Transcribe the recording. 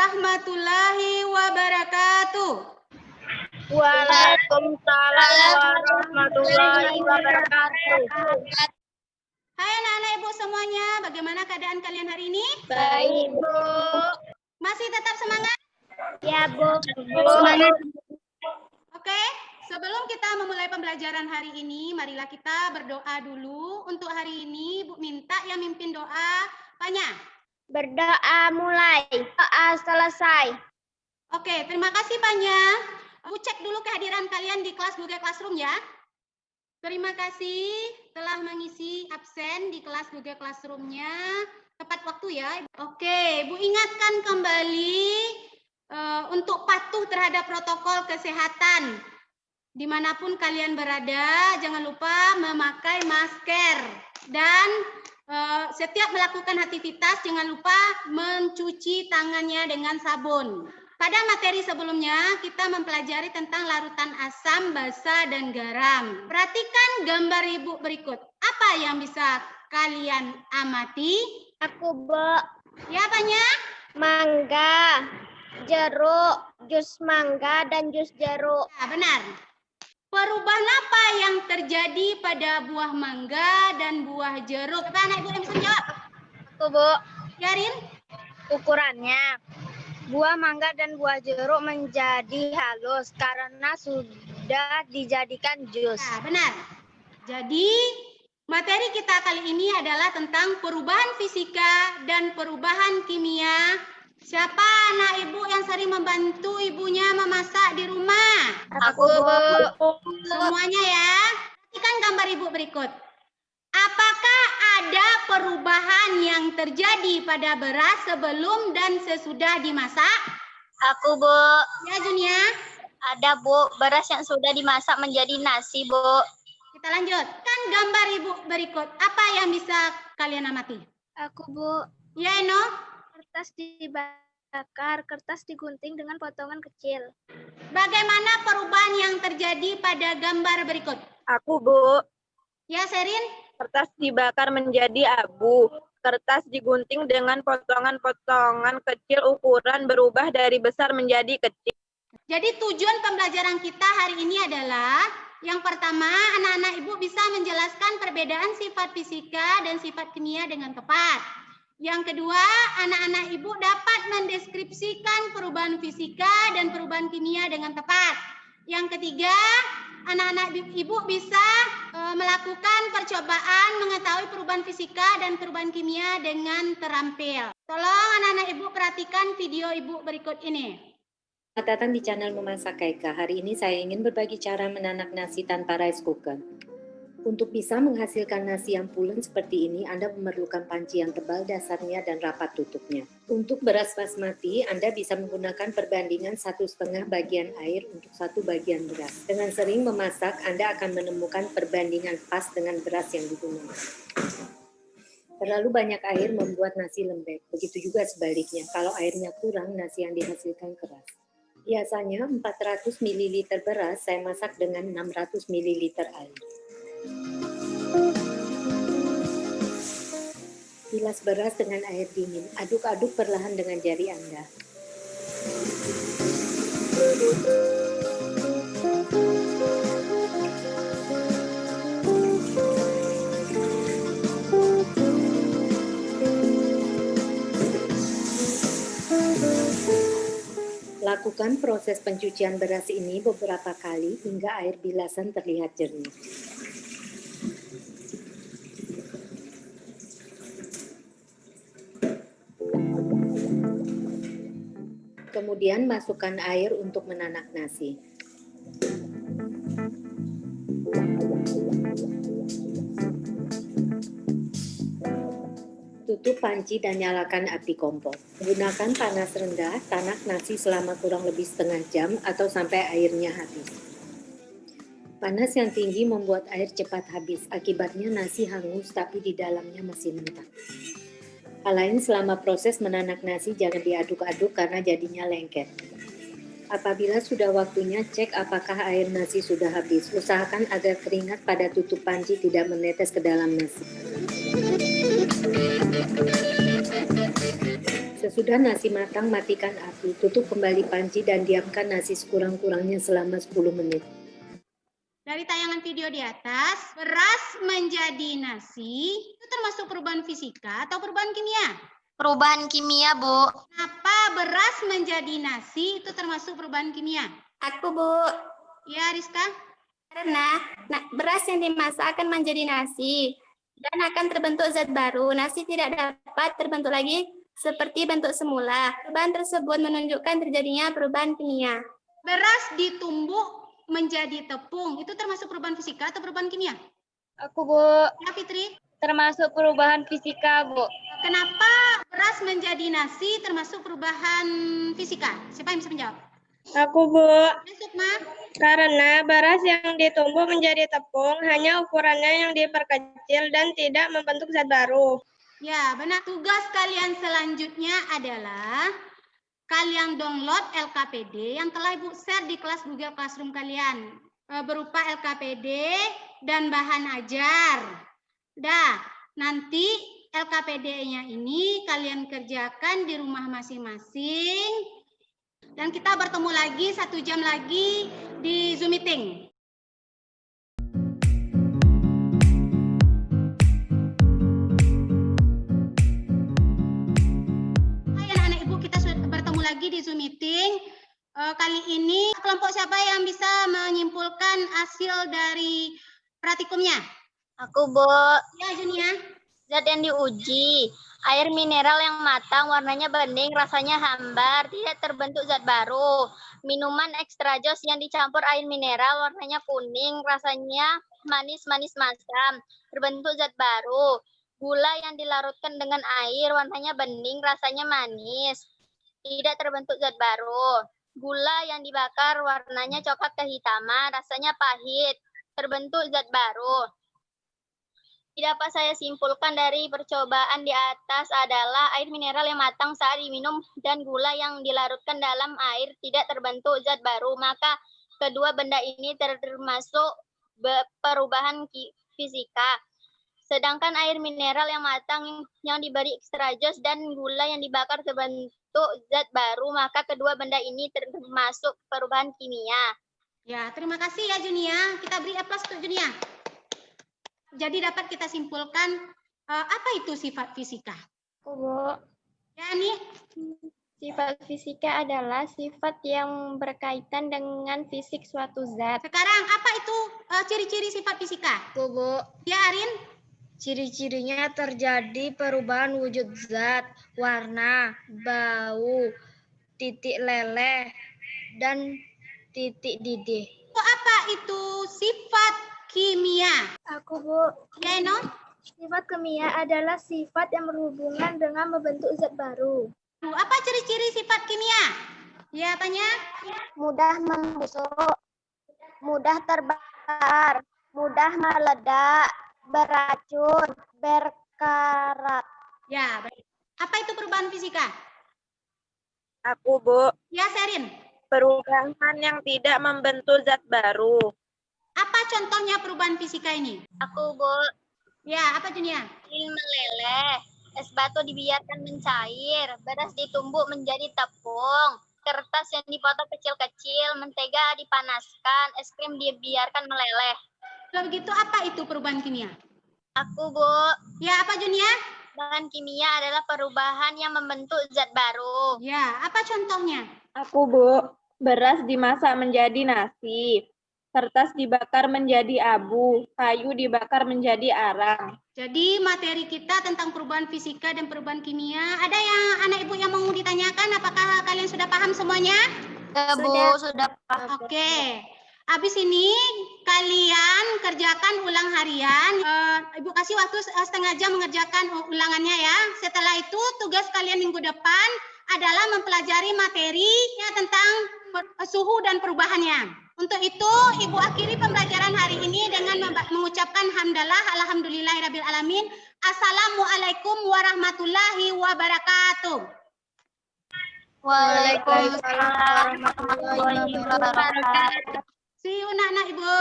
warahmatullahi wabarakatuh. Waalaikumsalam warahmatullahi wabarakatuh. Hai anak-anak ibu semuanya, bagaimana keadaan kalian hari ini? Baik, Bu. Masih tetap semangat? Ya, Bu. Semangat. Oke, sebelum kita memulai pembelajaran hari ini, marilah kita berdoa dulu. Untuk hari ini, Bu minta yang mimpin doa, Panya. Berdoa mulai, doa selesai. Oke, terima kasih Panya. Bu cek dulu kehadiran kalian di kelas Google Classroom ya. Terima kasih telah mengisi absen di kelas Google Classroom-nya tepat waktu ya. Oke, Bu ingatkan kembali untuk patuh terhadap protokol kesehatan. Dimanapun kalian berada, jangan lupa memakai masker. Dan setiap melakukan aktivitas, jangan lupa mencuci tangannya dengan sabun. Pada materi sebelumnya, kita mempelajari tentang larutan asam, basa, dan garam. Perhatikan gambar ibu berikut. Apa yang bisa kalian amati? Aku, Bu. Ya, apanya? Mangga, jeruk, jus mangga, dan jus jeruk. Ya, benar. Perubahan apa yang terjadi pada buah mangga dan buah jeruk? Apa anak ibu yang bisa jawab? Aku, Bu. Yarin? Ukurannya. Buah mangga dan buah jeruk menjadi halus karena sudah dijadikan jus. Ya, benar. Jadi, materi kita kali ini adalah tentang perubahan fisika dan perubahan kimia. Siapa anak ibu yang sering membantu ibunya memasak di rumah? Aku, Bu. Semuanya ya. Perhatikan gambar ibu berikut. Apakah ada perubahan yang terjadi pada beras sebelum dan sesudah dimasak? Aku, Bu. Ya, Junia. Ada, Bu. Beras yang sudah dimasak menjadi nasi, Bu. Kita lanjut. Kan gambar ibu berikut. Apa yang bisa kalian amati? Aku, Bu. Ya, Eno. Kertas dibakar, kertas digunting dengan potongan kecil. Bagaimana perubahan yang terjadi pada gambar berikut? Aku, Bu. Ya, Serin. Kertas dibakar menjadi abu. Kertas digunting dengan potongan-potongan kecil, ukuran berubah dari besar menjadi kecil. Jadi tujuan pembelajaran kita hari ini adalah yang pertama, anak-anak ibu bisa menjelaskan perbedaan sifat fisika dan sifat kimia dengan tepat. Yang kedua, anak-anak ibu dapat mendeskripsikan perubahan fisika dan perubahan kimia dengan tepat. Yang ketiga, anak-anak ibu bisa melakukan percobaan mengetahui perubahan fisika dan perubahan kimia dengan terampil. Tolong anak-anak ibu perhatikan video ibu berikut ini. Selamat datang di channel Memasak Kaika. Hari ini saya ingin berbagi cara menanak nasi tanpa rice cooker. Untuk bisa menghasilkan nasi yang pulen seperti ini, Anda memerlukan panci yang tebal dasarnya dan rapat tutupnya. Untuk beras basmati, Anda bisa menggunakan perbandingan 1,5 bagian air untuk 1 bagian beras. Dengan sering memasak, Anda akan menemukan perbandingan pas dengan beras yang digunakan. Terlalu banyak air membuat nasi lembek. Begitu juga sebaliknya, kalau airnya kurang, nasi yang dihasilkan keras. Biasanya 400 ml beras saya masak dengan 600 ml air. Bilas beras dengan air dingin. Aduk-aduk perlahan dengan jari Anda. Lakukan proses pencucian beras ini beberapa kali hingga air bilasan terlihat jernih. Kemudian masukkan air untuk menanak nasi. Tutup panci dan nyalakan api kompor. Gunakan panas rendah, tanak nasi selama kurang lebih setengah jam atau sampai airnya habis. Panas yang tinggi membuat air cepat habis, akibatnya nasi hangus tapi di dalamnya masih mentah. Hal lain selama proses menanak nasi jangan diaduk-aduk karena jadinya lengket. Apabila sudah waktunya, cek apakah air nasi sudah habis. Usahakan agar keringat pada tutup panci tidak menetes ke dalam nasi. Sesudah nasi matang, matikan api, tutup kembali panci dan diamkan nasi sekurang-kurangnya selama 10 menit. Dari tayangan video di atas, beras menjadi nasi itu termasuk perubahan fisika atau perubahan kimia? Perubahan kimia, Bu. Kenapa beras menjadi nasi itu termasuk perubahan kimia? Aku, Bu. Ya, Rizka? Karena beras yang dimasak akan menjadi nasi dan akan terbentuk zat baru. Nasi tidak dapat terbentuk lagi seperti bentuk semula. Perubahan tersebut menunjukkan terjadinya perubahan kimia. Beras ditumbuk menjadi tepung, itu termasuk perubahan fisika atau perubahan kimia? Aku, Bu. Ya, Fitri? Termasuk perubahan fisika, Bu. Kenapa beras menjadi nasi termasuk perubahan fisika? Siapa yang bisa menjawab? Aku, Bu. Ya, Sukma? Karena beras yang ditumbuk menjadi tepung hanya ukurannya yang diperkecil dan tidak membentuk zat baru. Ya, benar. Tugas kalian selanjutnya adalah kalian download LKPD yang telah Ibu share di kelas Google Classroom kalian. Berupa LKPD dan bahan ajar. Nanti LKPD-nya ini kalian kerjakan di rumah masing-masing. Dan kita bertemu lagi 1 jam lagi di Zoom meeting. Hai anak-anak Ibu, kita sudah bertemu lagi di Zoom meeting. Kali ini kelompok siapa yang bisa menyimpulkan hasil dari praktikumnya? Aku, Bu. Ya, Junia. Zat yang diuji. Air mineral yang matang, warnanya bening, rasanya hambar, tidak terbentuk zat baru. Minuman extra jos yang dicampur air mineral, warnanya kuning, rasanya manis-manis masam, terbentuk zat baru. Gula yang dilarutkan dengan air, warnanya bening, rasanya manis, tidak terbentuk zat baru. Gula yang dibakar, warnanya coklat kehitaman, rasanya pahit, terbentuk zat baru. Tidak dapat saya simpulkan dari percobaan di atas adalah air mineral yang matang saat diminum dan gula yang dilarutkan dalam air tidak terbentuk zat baru, maka kedua benda ini termasuk perubahan fisika. Sedangkan air mineral yang matang yang diberi ekstra jos dan gula yang dibakar terbentuk zat baru, maka kedua benda ini termasuk perubahan kimia. Ya, terima kasih ya Junia. Kita beri A+ untuk Junia. Jadi dapat kita simpulkan apa itu sifat fisika? Bu, Ya, ini sifat fisika adalah sifat yang berkaitan dengan fisik suatu zat. sekarang apa itu ciri-ciri sifat fisika? Bu, Ya, Arin? ciri-cirinya terjadi perubahan wujud zat, warna, bau, titik leleh, dan titik didih. Apa itu sifat kimia? Aku, Bu. Ya, Eno? Sifat kimia adalah sifat yang berhubungan dengan membentuk zat baru. Apa ciri-ciri sifat kimia? Ya, apanya? Mudah membusuk, mudah terbakar, mudah meledak, beracun, berkarat. Ya, baik. Apa itu perubahan fisika? Aku, Bu. Ya, Serin. Perubahan yang tidak membentuk zat baru. Apa contohnya perubahan fisika ini? Aku, Bu. Ya, apa Junia? Air meleleh, es batu dibiarkan mencair, beras ditumbuk menjadi tepung, kertas yang dipotong kecil-kecil, mentega dipanaskan, es krim dibiarkan meleleh. Kalau begitu apa itu perubahan kimia? Aku, Bu. Ya, apa Junia? Bahan kimia adalah perubahan yang membentuk zat baru. Ya, apa contohnya? Aku, Bu. Beras dimasak menjadi nasi. Kertas dibakar menjadi abu. Kayu dibakar menjadi arang. Jadi materi kita tentang perubahan fisika dan perubahan kimia. Ada yang anak ibu yang mau ditanyakan? Apakah kalian sudah paham semuanya? Bu, sudah. Oke. Habis ini kalian kerjakan ulang harian. Ibu kasih waktu setengah jam mengerjakan ulangannya ya. Setelah itu tugas kalian minggu depan adalah mempelajari materi tentang suhu dan perubahannya. Untuk itu, Ibu akhiri pembelajaran hari ini dengan mengucapkan hamdalah, alhamdulillahirrabbilalamin. Assalamualaikum warahmatullahi wabarakatuh. Waalaikumsalam warahmatullahi wabarakatuh. See you, anak-anak Ibu.